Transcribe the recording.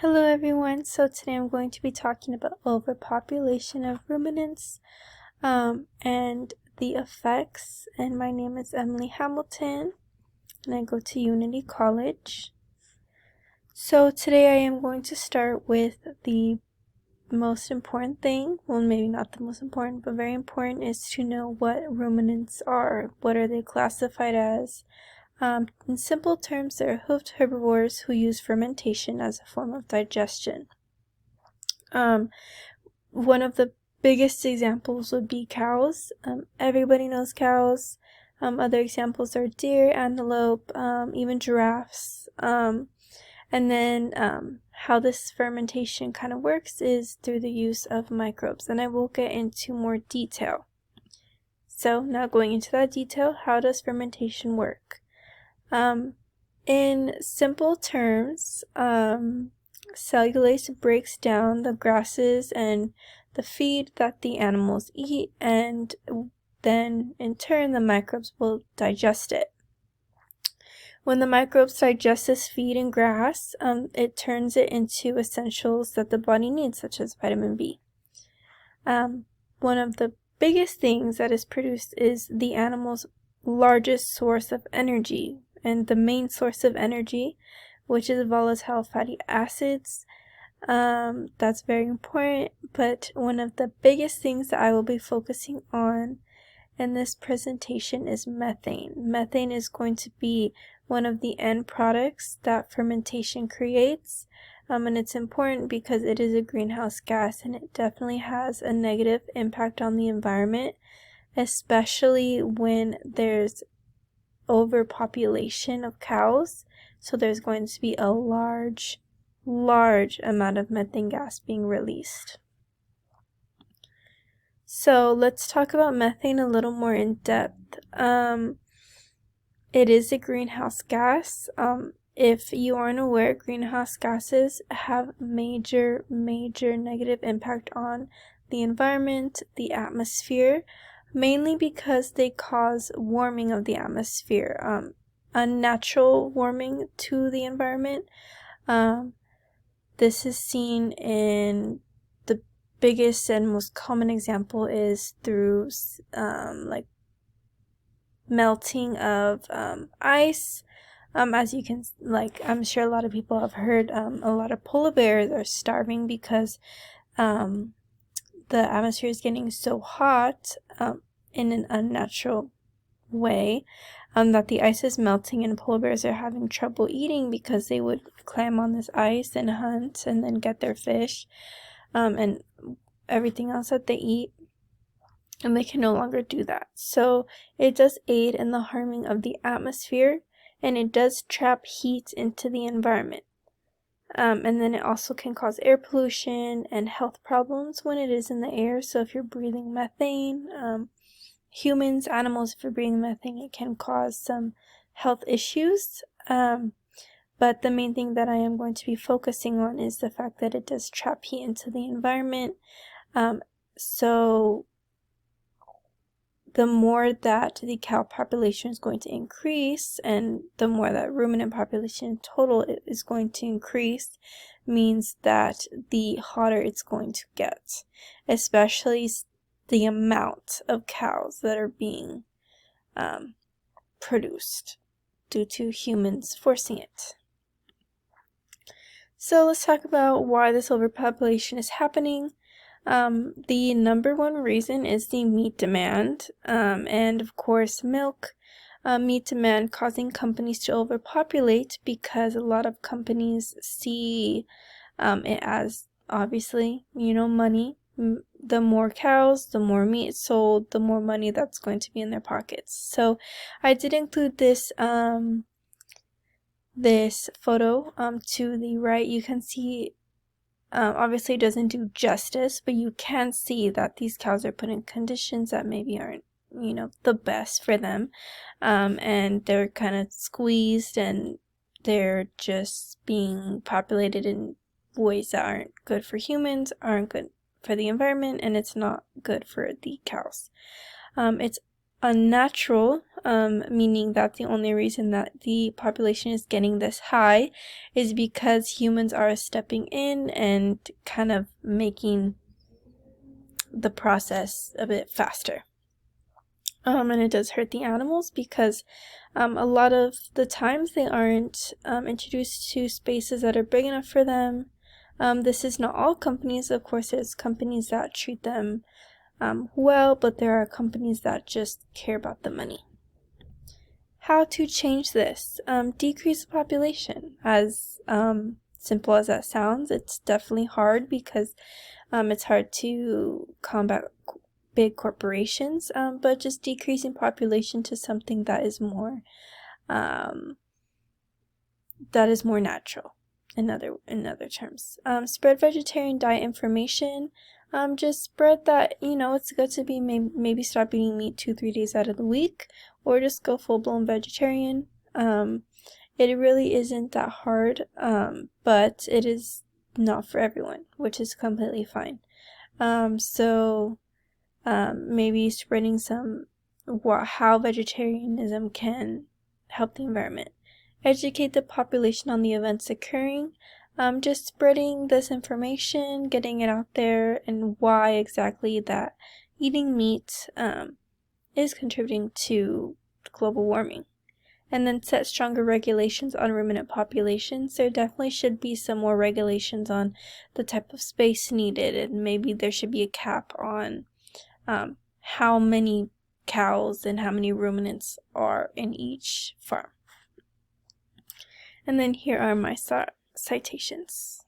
Hello everyone, so today I'm going to be talking about overpopulation of ruminants and the effects, and my name is Emily Hamilton and I go to Unity College. So today I am going to start with the most important thing, well maybe not the most important, but very important, is to know what ruminants are. What are they classified as? In simple terms, they're hoofed herbivores who use fermentation as a form of digestion. One of the biggest examples would be cows. Everybody knows cows. Other examples are deer, antelope, even giraffes. And then how this fermentation kind of works is through the use of microbes, and I will get into more detail. So now going into that detail, how does fermentation work? In simple terms, cellulase breaks down the grasses and the feed that the animals eat, and then in turn the microbes will digest it. When the microbes digest this feed and grass, it turns it into essentials that the body needs, such as vitamin B. One of the biggest things that is produced is the animal's largest source of energy, and the main source of energy, which is volatile fatty acids. That's very important, but one of the biggest things that I will be focusing on in this presentation is methane. Methane is going to be one of the end products that fermentation creates, and it's important because it is a greenhouse gas and it definitely has a negative impact on the environment, especially when there's overpopulation of cows. So there's going to be a large amount of methane gas being released. So let's talk about methane a little more in depth. It is a greenhouse gas. If you aren't aware, greenhouse gases have major negative impact on the environment, the atmosphere, mainly because they cause warming of the atmosphere, unnatural warming to the environment. This is seen in the biggest and most common example is through like melting of ice. As you can, I'm sure a lot of people have heard, a lot of polar bears are starving because the atmosphere is getting so hot in an unnatural way, that the ice is melting and polar bears are having trouble eating because they would climb on this ice and hunt and then get their fish and everything else that they eat, and they can no longer do that. So it does aid in the harming of the atmosphere, and it does trap heat into the environment. And then it also can cause air pollution and health problems when it is in the air. So if you're breathing methane, humans, animals, if you're breathing methane, it can cause some health issues. But the main thing that I am going to be focusing on is the fact that it does trap heat into the environment. So the more that the cow population is going to increase, and the more that ruminant population in total is going to increase, means that the hotter it's going to get, especially the amount of cows that are being produced due to humans forcing it. So let's talk about why this overpopulation is happening. The number one reason is the meat demand, and of course milk. Meat demand causing companies to overpopulate because a lot of companies see it as, obviously, money. The more cows, the more meat sold, the more money that's going to be in their pockets. So I did include this this photo to the right. You can see, obviously it doesn't do justice, but you can see that these cows are put in conditions that maybe aren't, the best for them. And they're kind of squeezed, and they're just being populated in ways that aren't good for humans, aren't good for the environment, and it's not good for the cows. It's unnatural, meaning that the only reason that the population is getting this high is because humans are stepping in and kind of making the process a bit faster. And it does hurt the animals because a lot of the times they aren't introduced to spaces that are big enough for them. This is not all companies. Of course, there's companies that treat them well, but there are companies that just care about the money. How to change this? Decrease the population. As simple as that sounds, it's definitely hard because it's hard to combat big corporations, but just decreasing population to something that is more natural. In other terms, spread vegetarian diet information. Just spread that it's good to be maybe stop eating meat 2-3 days out of the week, or just go full-blown vegetarian. It really isn't that hard, but it is not for everyone, which is completely fine. So maybe spreading how vegetarianism can help the environment. Educate the population on the events occurring. Just spreading this information, getting it out there, and why exactly that eating meat is contributing to global warming. And then set stronger regulations on ruminant populations. There definitely should be some more regulations on the type of space needed, and maybe there should be a cap on how many cows and how many ruminants are in each farm. And then here are my citations.